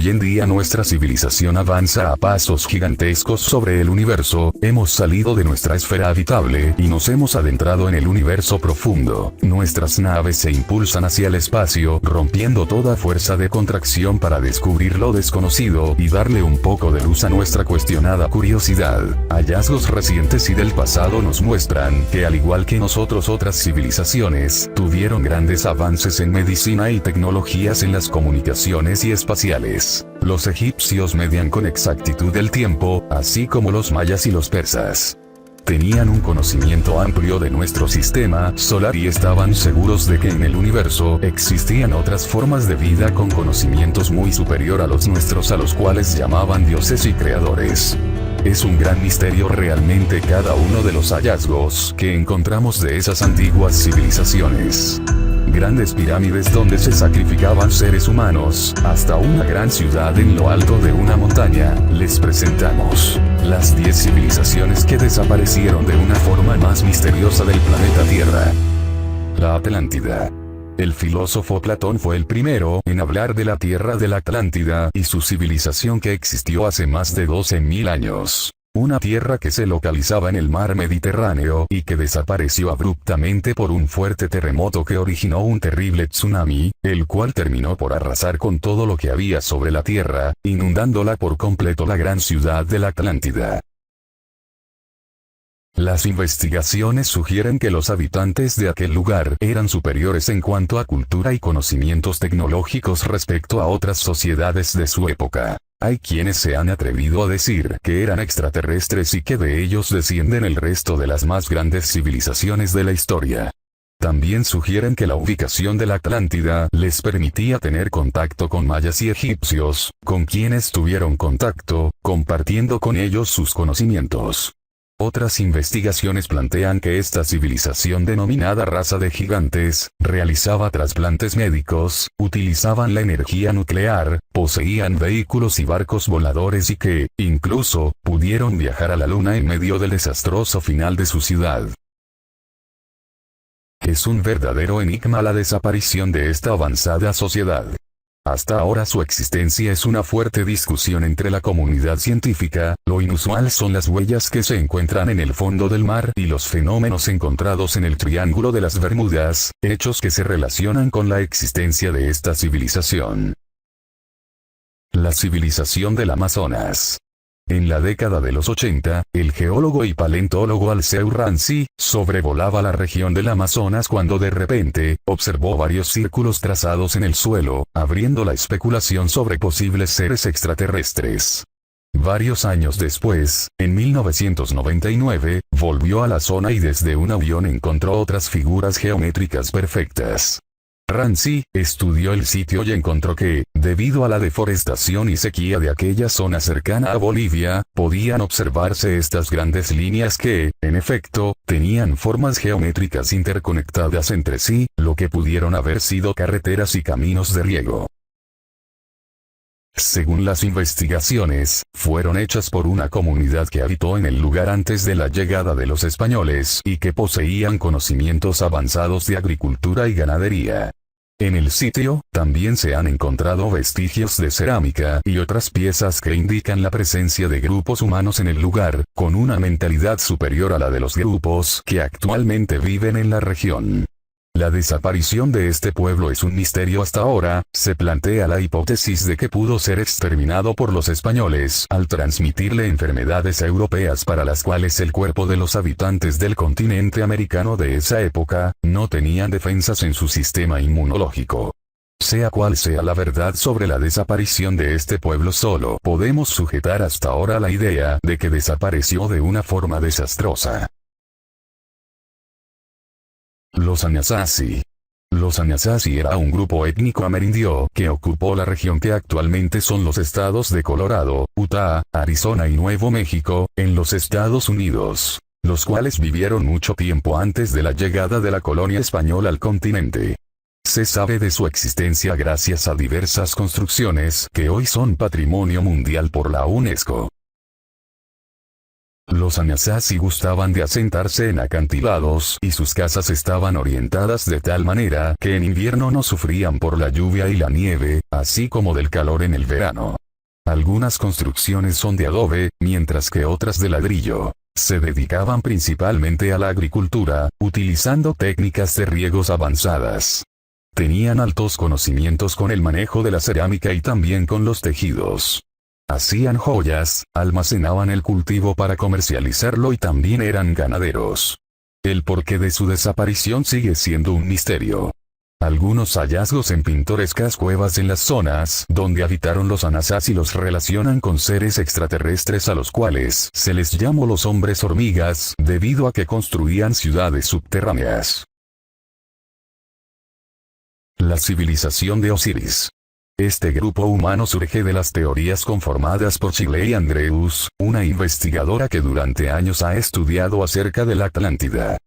Hoy en día nuestra civilización avanza a pasos gigantescos sobre el universo, hemos salido de nuestra esfera habitable y nos hemos adentrado en el universo profundo. Nuestras naves se impulsan hacia el espacio, rompiendo toda fuerza de contracción para descubrir lo desconocido y darle un poco de luz a nuestra cuestionada curiosidad. Hallazgos recientes y del pasado nos muestran que, al igual que nosotros, otras civilizaciones tuvieron grandes avances en medicina y tecnologías en las comunicaciones y espaciales. Los egipcios medían con exactitud el tiempo, así como los mayas y los persas. Tenían un conocimiento amplio de nuestro sistema solar y estaban seguros de que en el universo existían otras formas de vida con conocimientos muy superior a los nuestros, a los cuales llamaban dioses y creadores. Es un gran misterio realmente cada uno de los hallazgos que encontramos de esas antiguas civilizaciones. Grandes pirámides donde se sacrificaban seres humanos, hasta una gran ciudad en lo alto de una montaña. Les presentamos las 10 civilizaciones que desaparecieron de una forma más misteriosa del planeta Tierra. La Atlántida. El filósofo Platón fue el primero en hablar de la tierra de la Atlántida y su civilización, que existió hace más de 12.000 años. Una tierra que se localizaba en el mar Mediterráneo y que desapareció abruptamente por un fuerte terremoto que originó un terrible tsunami, el cual terminó por arrasar con todo lo que había sobre la tierra, inundándola por completo la gran ciudad de la Atlántida. Las investigaciones sugieren que los habitantes de aquel lugar eran superiores en cuanto a cultura y conocimientos tecnológicos respecto a otras sociedades de su época. Hay quienes se han atrevido a decir que eran extraterrestres y que de ellos descienden el resto de las más grandes civilizaciones de la historia. También sugieren que la ubicación de la Atlántida les permitía tener contacto con mayas y egipcios, con quienes tuvieron contacto, compartiendo con ellos sus conocimientos. Otras investigaciones plantean que esta civilización, denominada raza de gigantes, realizaba trasplantes médicos, utilizaban la energía nuclear, poseían vehículos y barcos voladores y que, incluso, pudieron viajar a la luna en medio del desastroso final de su ciudad. Es un verdadero enigma la desaparición de esta avanzada sociedad. Hasta ahora su existencia es una fuerte discusión entre la comunidad científica. Lo inusual son las huellas que se encuentran en el fondo del mar y los fenómenos encontrados en el Triángulo de las Bermudas, hechos que se relacionan con la existencia de esta civilización. La civilización del Amazonas. En la década de los 80, el geólogo y paleontólogo Alceu Ranzi sobrevolaba la región del Amazonas cuando de repente observó varios círculos trazados en el suelo, abriendo la especulación sobre posibles seres extraterrestres. Varios años después, en 1999, volvió a la zona y desde un avión encontró otras figuras geométricas perfectas. Ranzi estudió el sitio y encontró que, debido a la deforestación y sequía de aquella zona cercana a Bolivia, podían observarse estas grandes líneas que, en efecto, tenían formas geométricas interconectadas entre sí, lo que pudieron haber sido carreteras y caminos de riego. Según las investigaciones, fueron hechas por una comunidad que habitó en el lugar antes de la llegada de los españoles y que poseían conocimientos avanzados de agricultura y ganadería. En el sitio, también se han encontrado vestigios de cerámica y otras piezas que indican la presencia de grupos humanos en el lugar, con una mentalidad superior a la de los grupos que actualmente viven en la región. La desaparición de este pueblo es un misterio hasta ahora. Se plantea la hipótesis de que pudo ser exterminado por los españoles al transmitirle enfermedades europeas para las cuales el cuerpo de los habitantes del continente americano de esa época no tenían defensas en su sistema inmunológico. Sea cual sea la verdad sobre la desaparición de este pueblo, solo podemos sujetar hasta ahora la idea de que desapareció de una forma desastrosa. Los Anasazi. Los Anasazi era un grupo étnico amerindio que ocupó la región que actualmente son los estados de Colorado, Utah, Arizona y Nuevo México, en los Estados Unidos, los cuales vivieron mucho tiempo antes de la llegada de la colonia española al continente. Se sabe de su existencia gracias a diversas construcciones que hoy son Patrimonio Mundial por la UNESCO. Los Anasazi gustaban de asentarse en acantilados y sus casas estaban orientadas de tal manera que en invierno no sufrían por la lluvia y la nieve, así como del calor en el verano. Algunas construcciones son de adobe, mientras que otras de ladrillo. Se dedicaban principalmente a la agricultura, utilizando técnicas de riegos avanzadas. Tenían altos conocimientos con el manejo de la cerámica y también con los tejidos. Hacían joyas, almacenaban el cultivo para comercializarlo y también eran ganaderos. El porqué de su desaparición sigue siendo un misterio. Algunos hallazgos en pintorescas cuevas en las zonas donde habitaron los Anasazi los relacionan con seres extraterrestres a los cuales se les llamó los hombres hormigas debido a que construían ciudades subterráneas. La civilización de Osiris. Este grupo humano surge de las teorías conformadas por Shirley Andrews, una investigadora que durante años ha estudiado acerca de la Atlántida.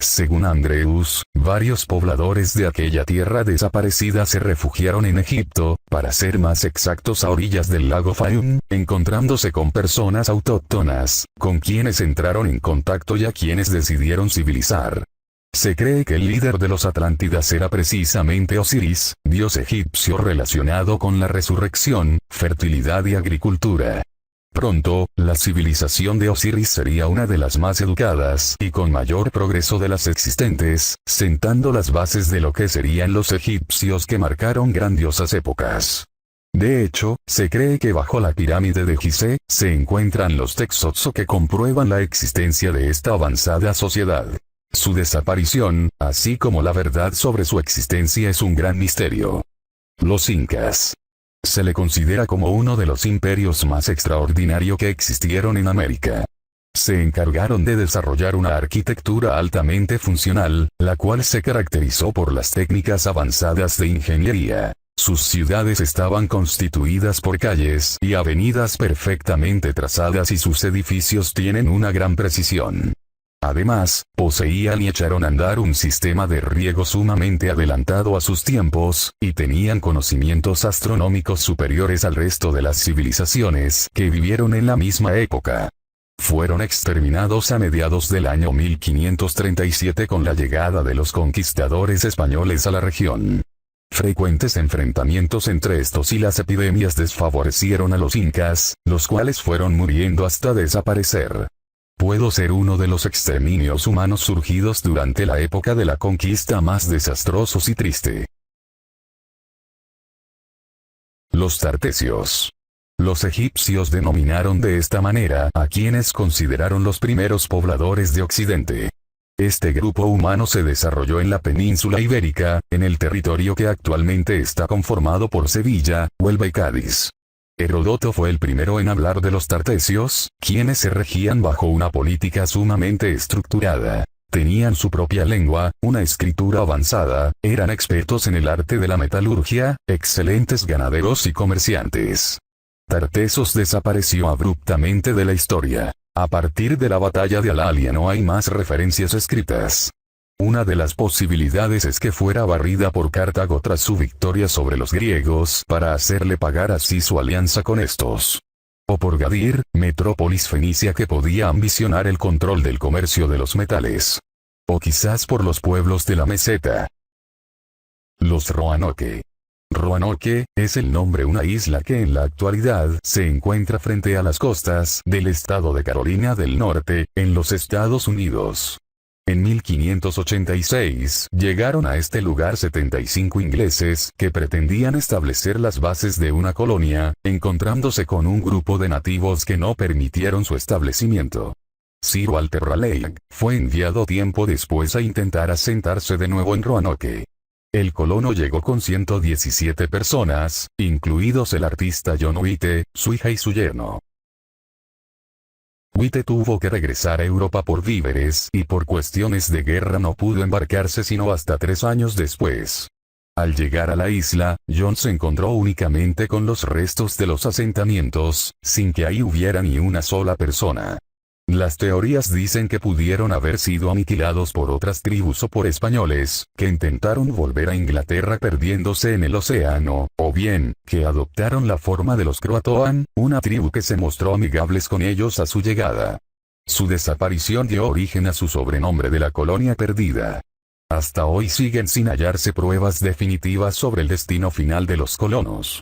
Según Andrews, varios pobladores de aquella tierra desaparecida se refugiaron en Egipto, para ser más exactos a orillas del lago Fayum, encontrándose con personas autóctonas, con quienes entraron en contacto y a quienes decidieron civilizar. Se cree que el líder de los Atlántidas era precisamente Osiris, dios egipcio relacionado con la resurrección, fertilidad y agricultura. Pronto, la civilización de Osiris sería una de las más educadas y con mayor progreso de las existentes, sentando las bases de lo que serían los egipcios que marcaron grandiosas épocas. De hecho, se cree que bajo la pirámide de Gizeh, se encuentran los textos que comprueban la existencia de esta avanzada sociedad. Su desaparición, así como la verdad sobre su existencia es un gran misterio. Los Incas. Se le considera como uno de los imperios más extraordinarios que existieron en América. Se encargaron de desarrollar una arquitectura altamente funcional, la cual se caracterizó por las técnicas avanzadas de ingeniería. Sus ciudades estaban constituidas por calles y avenidas perfectamente trazadas y sus edificios tienen una gran precisión. Además, poseían y echaron a andar un sistema de riego sumamente adelantado a sus tiempos, y tenían conocimientos astronómicos superiores al resto de las civilizaciones que vivieron en la misma época. Fueron exterminados a mediados del año 1537 con la llegada de los conquistadores españoles a la región. Frecuentes enfrentamientos entre estos y las epidemias desfavorecieron a los incas, los cuales fueron muriendo hasta desaparecer. Pudo ser uno de los exterminios humanos surgidos durante la época de la conquista más desastrosos y triste. Los tartesios. Los egipcios denominaron de esta manera a quienes consideraron los primeros pobladores de Occidente. Este grupo humano se desarrolló en la península ibérica, en el territorio que actualmente está conformado por Sevilla, Huelva y Cádiz. Heródoto fue el primero en hablar de los tartesios, quienes se regían bajo una política sumamente estructurada. Tenían su propia lengua, una escritura avanzada, eran expertos en el arte de la metalurgia, excelentes ganaderos y comerciantes. Tartesos desapareció abruptamente de la historia. A partir de la batalla de Alalia no hay más referencias escritas. Una de las posibilidades es que fuera barrida por Cartago tras su victoria sobre los griegos para hacerle pagar así su alianza con estos. O por Gadir, metrópolis fenicia que podía ambicionar el control del comercio de los metales. O quizás por los pueblos de la meseta. Los Roanoke. Roanoke es el nombre de una isla que en la actualidad se encuentra frente a las costas del estado de Carolina del Norte, en los Estados Unidos. En 1586 llegaron a este lugar 75 ingleses que pretendían establecer las bases de una colonia, encontrándose con un grupo de nativos que no permitieron su establecimiento. Sir Walter Raleigh fue enviado tiempo después a intentar asentarse de nuevo en Roanoke. El colono llegó con 117 personas, incluidos el artista John White, su hija y su yerno. White tuvo que regresar a Europa por víveres y por cuestiones de guerra no pudo embarcarse sino hasta 3 años después. Al llegar a la isla, John se encontró únicamente con los restos de los asentamientos, sin que ahí hubiera ni una sola persona. Las teorías dicen que pudieron haber sido aniquilados por otras tribus o por españoles, que intentaron volver a Inglaterra perdiéndose en el océano, o bien, que adoptaron la forma de los Croatoan, una tribu que se mostró amigables con ellos a su llegada. Su desaparición dio origen a su sobrenombre de la colonia perdida. Hasta hoy siguen sin hallarse pruebas definitivas sobre el destino final de los colonos.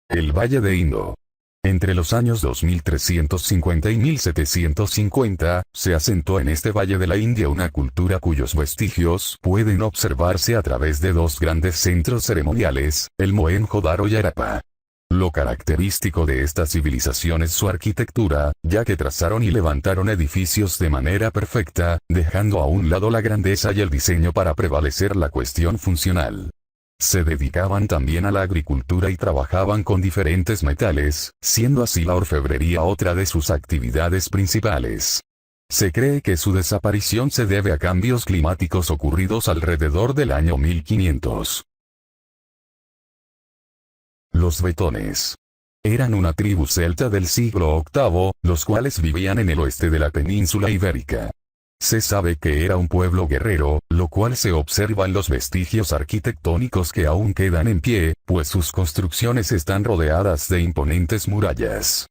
El Valle de Indo. Entre los años 2350 y 1750, se asentó en este valle de la India una cultura cuyos vestigios pueden observarse a través de dos grandes centros ceremoniales, el Mohenjo-Daro y Harappa. Lo característico de esta civilización es su arquitectura, ya que trazaron y levantaron edificios de manera perfecta, dejando a un lado la grandeza y el diseño para prevalecer la cuestión funcional. Se dedicaban también a la agricultura y trabajaban con diferentes metales, siendo así la orfebrería otra de sus actividades principales. Se cree que su desaparición se debe a cambios climáticos ocurridos alrededor del año 1500. Los betones. Eran una tribu celta del siglo VIII, los cuales vivían en el oeste de la península ibérica. Se sabe que era un pueblo guerrero, lo cual se observa en los vestigios arquitectónicos que aún quedan en pie, pues sus construcciones están rodeadas de imponentes murallas.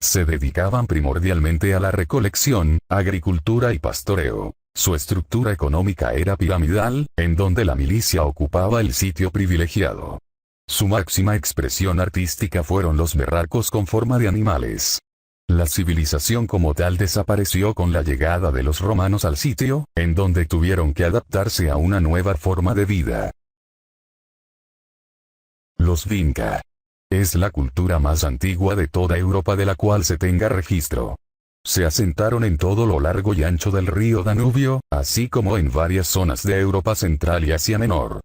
Se dedicaban primordialmente a la recolección, agricultura y pastoreo. Su estructura económica era piramidal, en donde la milicia ocupaba el sitio privilegiado. Su máxima expresión artística fueron los berracos con forma de animales. La civilización como tal desapareció con la llegada de los romanos al sitio, en donde tuvieron que adaptarse a una nueva forma de vida. Los Vinca. Es la cultura más antigua de toda Europa de la cual se tenga registro. Se asentaron en todo lo largo y ancho del río Danubio, así como en varias zonas de Europa Central y Asia Menor.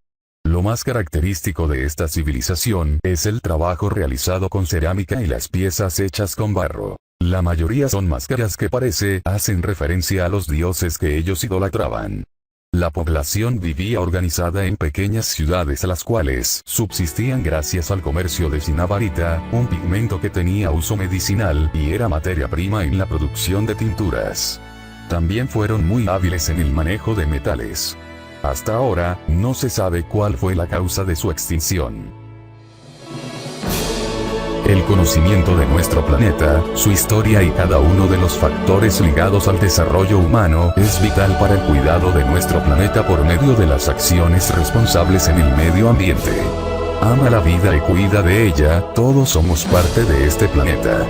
Lo más característico de esta civilización es el trabajo realizado con cerámica y las piezas hechas con barro. La mayoría son máscaras que hacen referencia a los dioses que ellos idolatraban. La población vivía organizada en pequeñas ciudades las cuales subsistían gracias al comercio de sinabarita, un pigmento que tenía uso medicinal y era materia prima en la producción de tinturas. También fueron muy hábiles en el manejo de metales. Hasta ahora, no se sabe cuál fue la causa de su extinción. El conocimiento de nuestro planeta, su historia y cada uno de los factores ligados al desarrollo humano es vital para el cuidado de nuestro planeta por medio de las acciones responsables en el medio ambiente. Ama la vida y cuida de ella, todos somos parte de este planeta.